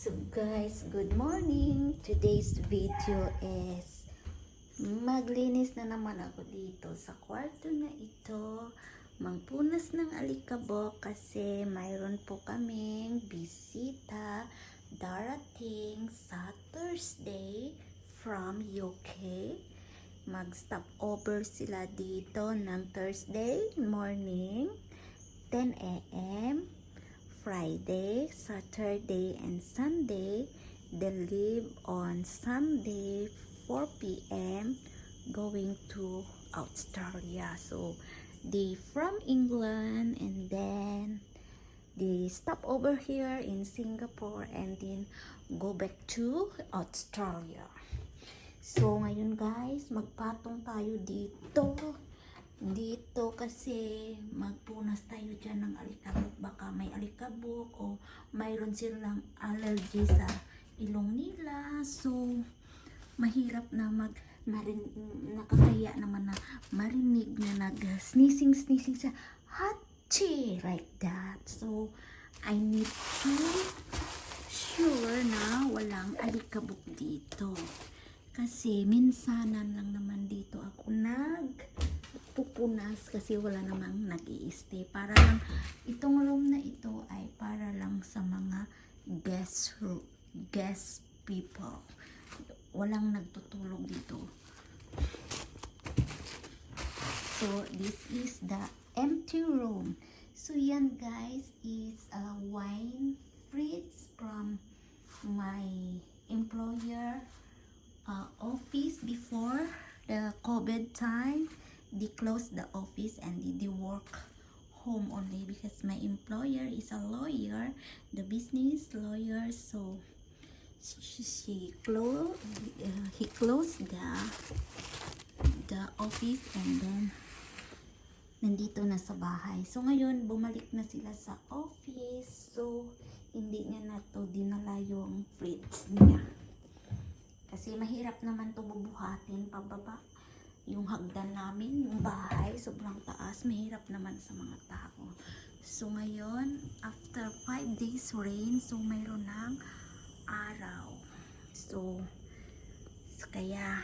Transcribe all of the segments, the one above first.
So guys, good morning. Today's video is maglinis na naman ako dito sa kwarto na ito. Magpunas ng alikabok kasi mayroon po kaming bisita darating sa Thursday from UK. Mag-stop over sila dito ng Thursday morning 10 a.m. Friday, Saturday, and Sunday. They leave on Sunday 4 p.m. going to Australia. So they from England and then they stop over here in Singapore and then go back to Australia. So ngayon guys, magpatong tayo dito kasi magpunas tayo dyan ng alikabok. Baka may alikabok o mayroon silang allergy sa ilong nila. So mahirap na nakakaya naman na marinig na nag-sneezing sa hachi like that. So I need to sure na walang alikabok dito. Kasi minsanan lang naman dito ako pupunas kasi wala namang nag-i-stay. Para lang, itong room na ito ay para lang sa mga guest people. Walang nagtutulog dito. So, this is the empty room. So, yan guys is a wine fridge from my employer office before the COVID time. They closed the office and they work home only because my employer is a lawyer, the business lawyer. So he closed the office and then nandito na sa bahay. So ngayon bumalik na sila sa office. So hindi niya na to dinala yung fridge niya. Kasi mahirap naman to bubuhatin pababa. Yung hagdan namin, yung bahay, sobrang taas. Mahirap naman sa mga tao. So ngayon, after 5 days rain, so mayroon ng araw. So kaya,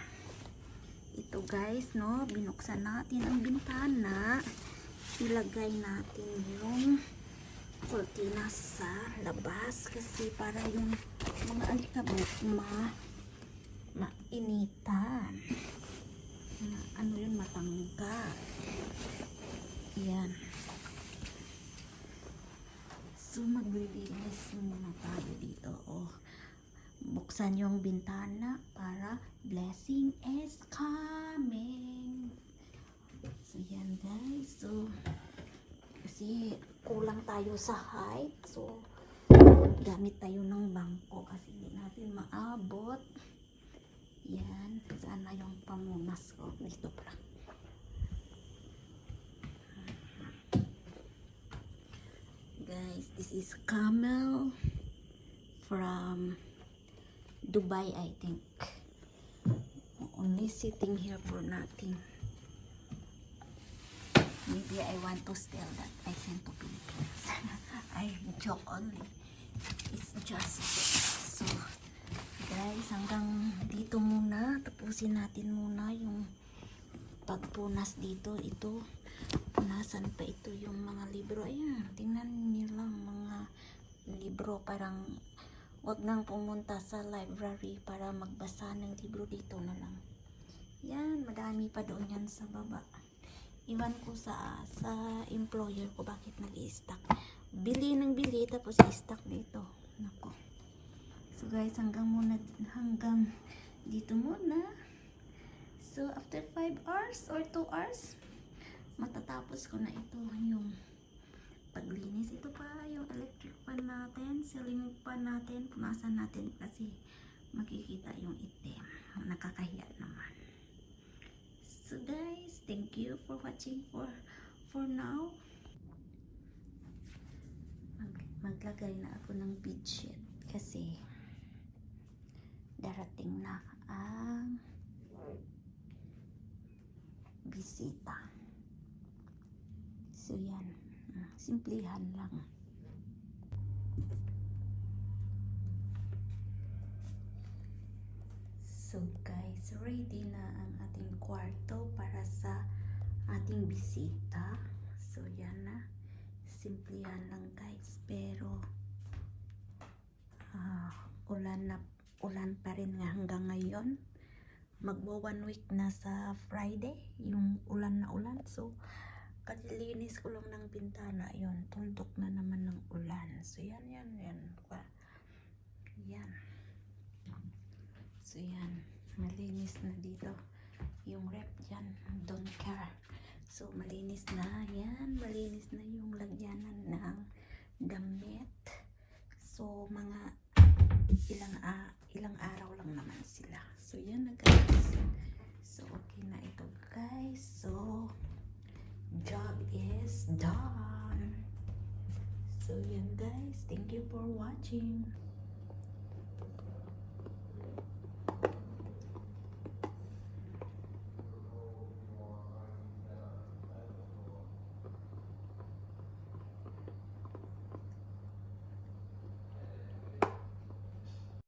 ito guys, no, binuksan natin ang bintana. Ilagay natin yung kortina sa labas. Kasi para yung mga alikabok mainitan. Ano yun, matangga. Yan. So maglilinis muna tayo dito. Buksan yung bintana para blessing is coming. So yan guys. So kasi kulang tayo sa height. So gamit tayo ng bangko kasi hindi natin maabot. Yan, sana yung pamunas ko. Dito pa. Guys, this is camel from Dubai, I think. Only sitting here for nothing. Maybe I want to steal that. I sent to Philippines. I joke only. It's just so. Guys, hanggang dito muna. Tapusin natin muna yung pagpunas dito. Ito, punasan pa ito yung mga libro. Ayan, tingnan niyo lang mga libro. Parang wag nang pumunta sa library para magbasa ng libro. Dito na lang. Yan, madami pa doon yan sa baba. Iwan ko sa employer ko bakit nag-i-stack. Bili ng bili tapos i-stack dito. Nako. So guys, hanggang dito muna. So after 5 hours or 2 hours, matatapos ko na ito yung paglinis. Ito pa yung electric pan natin, ceiling pan natin, punasan natin kasi makikita yung itim. Nakakahiya naman. So guys, thank you for watching for now. Maglagay na ako ng bedsheet kasi darating na ang bisita. So yan, simplihan lang. So guys, ready na ang ating kwarto para sa ating bisita. So yan na. Simplihan lang guys, pero ulan pa rin nga hanggang ngayon. Magwa 1 week na sa Friday, yung ulan na ulan. So kalilinis ko lang ng bintana, yun, tuntok na naman ng ulan. So yan. So yan, malinis na dito. Yung rep dyan, don't care. So malinis na, yan, malinis na yung lagyanan ng damit. So mga ilang araw lang naman sila. So yan na guys. So okay na ito guys. So job is done. So yan guys, thank you for watching.